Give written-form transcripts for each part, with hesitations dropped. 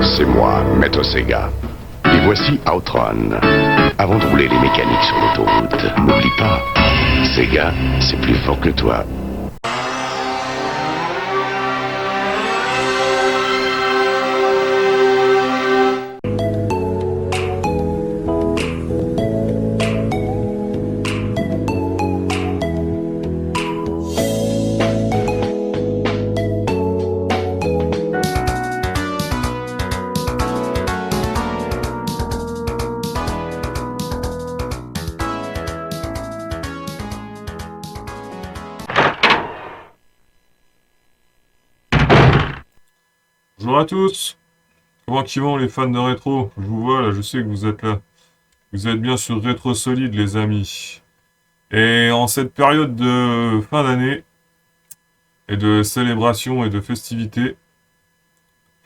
C'est moi, Maître Sega. Et voici Outrun. Avant de rouler les mécaniques sur l'autoroute, n'oublie pas, Sega, c'est plus fort que toi. Bonjour à tous. Comment qu'ils vont les fans de rétro? Je vous vois là, je sais que vous êtes là. Vous êtes bien sur Rétro Solide les amis. Et en cette période de fin d'année et de célébration et de festivité,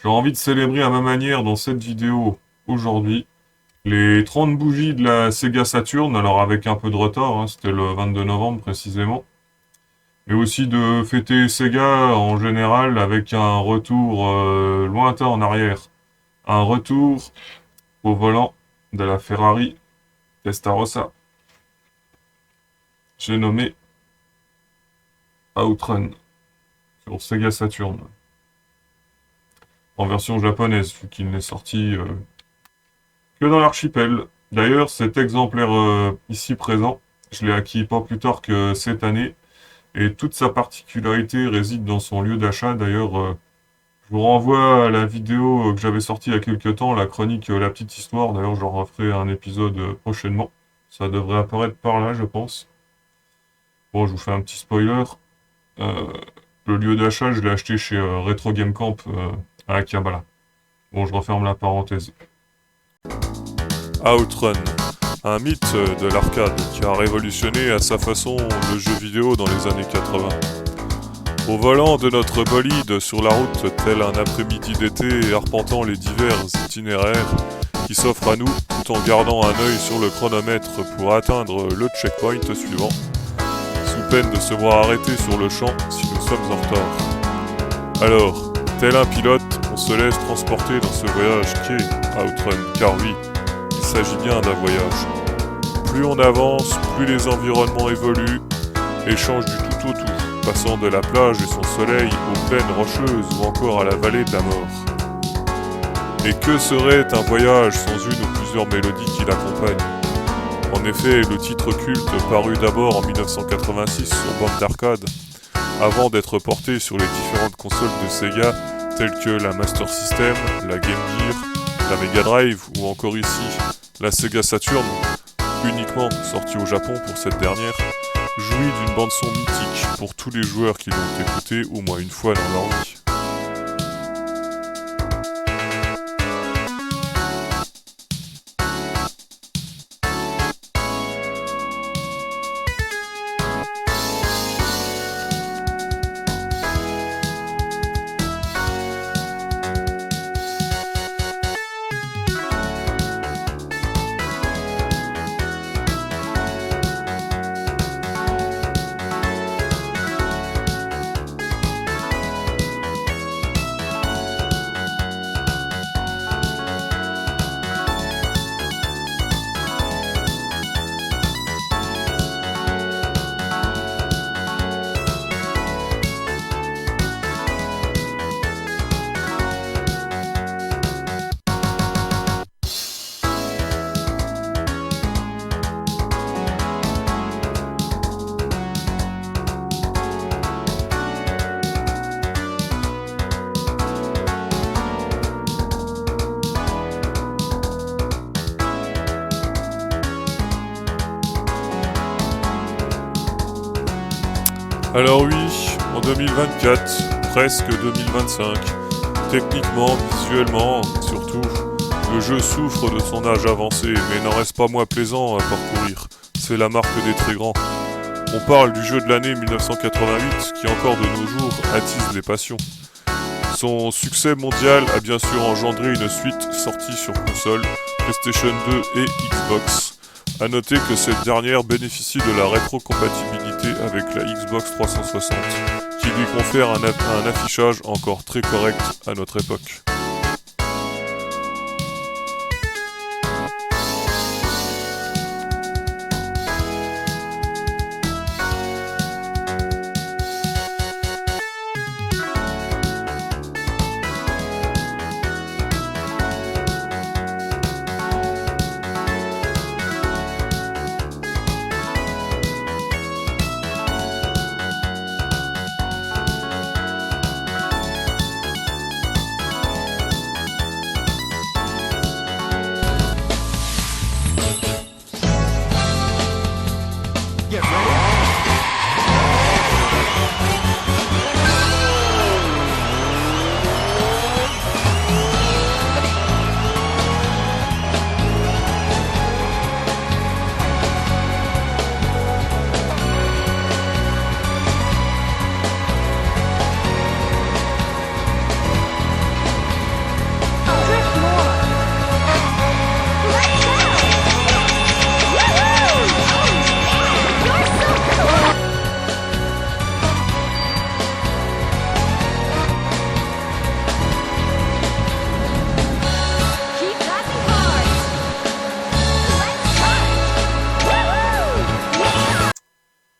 j'ai envie de célébrer à ma manière dans cette vidéo aujourd'hui les 30 bougies de la Sega Saturn, alors avec un peu de retard, hein, c'était le 22 novembre précisément. Mais aussi de fêter Sega en général avec un retour lointain en arrière. Un retour au volant de la Ferrari Testarossa. J'ai nommé Outrun sur Sega Saturn. En version japonaise, vu qu'il n'est sorti que dans l'archipel. D'ailleurs, cet exemplaire ici présent, je l'ai acquis pas plus tard que cette année. Et toute sa particularité réside dans son lieu d'achat. D'ailleurs, je vous renvoie à la vidéo que j'avais sortie il y a quelques temps, la chronique La Petite Histoire. D'ailleurs, j'en referai un épisode prochainement. Ça devrait apparaître par là, je pense. Bon, je vous fais un petit spoiler. Le lieu d'achat, je l'ai acheté chez Retro Game Camp à Akihabara. Bon, je referme la parenthèse. Outrun. Un mythe de l'arcade qui a révolutionné à sa façon le jeu vidéo dans les années 80. Au volant de notre bolide sur la route, tel un après-midi d'été arpentant les divers itinéraires qui s'offrent à nous, tout en gardant un œil sur le chronomètre pour atteindre le checkpoint suivant, sous peine de se voir arrêter sur le champ si nous sommes en retard. Alors, tel un pilote, on se laisse transporter dans ce voyage qu'est Outrun, car oui, il s'agit bien d'un voyage. Plus on avance, plus les environnements évoluent et changent du tout au tout, passant de la plage et son soleil aux plaines rocheuses ou encore à la vallée de la mort. Et que serait un voyage sans une ou plusieurs mélodies qui l'accompagnent? En effet, le titre culte parut d'abord en 1986 sur bande d'arcade, avant d'être porté sur les différentes consoles de Sega telles que la Master System, la Game Gear, la Mega Drive ou encore ici la Sega Saturn, uniquement sortie au Japon pour cette dernière, jouit d'une bande-son mythique pour tous les joueurs qui l'ont écouté au moins une fois dans leur vie. Alors oui, en 2024, presque 2025, techniquement, visuellement, surtout, le jeu souffre de son âge avancé, mais n'en reste pas moins plaisant à parcourir. C'est la marque des très grands. On parle du jeu de l'année 1988 qui encore de nos jours attise les passions. Son succès mondial a bien sûr engendré une suite sortie sur console, PlayStation 2 et Xbox. A noter que cette dernière bénéficie de la rétrocompatibilité avec la Xbox 360, qui lui confère un affichage encore très correct à notre époque.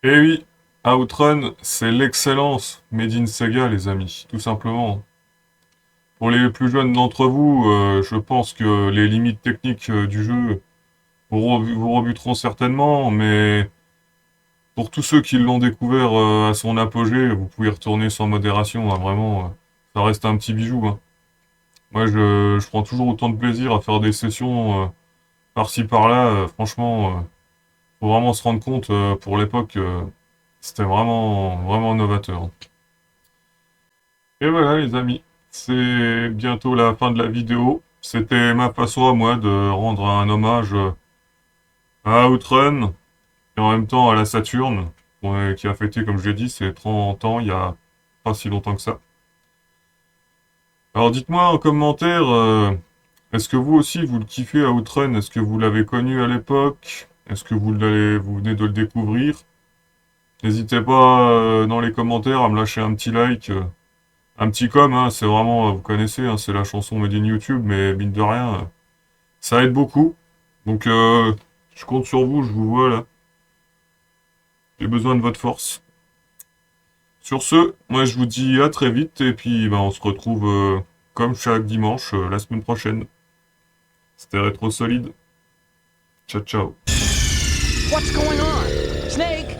Et oui, Outrun, c'est l'excellence made in Sega, les amis, tout simplement. Pour les plus jeunes d'entre vous, je pense que les limites techniques du jeu vous rebuteront certainement, mais pour tous ceux qui l'ont découvert à son apogée, vous pouvez retourner sans modération, hein, vraiment, ça reste un petit bijou, hein. Moi, je prends toujours autant de plaisir à faire des sessions par-ci par-là, franchement, faut vraiment se rendre compte, pour l'époque, c'était vraiment novateur. Et voilà les amis, c'est bientôt la fin de la vidéo. C'était ma façon à moi de rendre un hommage à Outrun et en même temps à la Saturn, qui a fêté, comme je l'ai dit, ses 30 ans il y a pas si longtemps que ça. Alors dites-moi en commentaire, est-ce que vous aussi vous le kiffez Outrun? Est-ce que vous l'avez connu à l'époque? Est-ce que vous venez de le découvrir? N'hésitez pas dans les commentaires à me lâcher un petit like. Un petit com, hein, c'est vraiment, vous connaissez, hein, c'est la chanson Made in YouTube, mais mine de rien, ça aide beaucoup. Donc, je compte sur vous, je vous vois là. J'ai besoin de votre force. Sur ce, moi je vous dis à très vite, et puis bah, on se retrouve comme chaque dimanche la semaine prochaine. C'était Rétro Solide. Ciao, ciao. What's going on? Snake?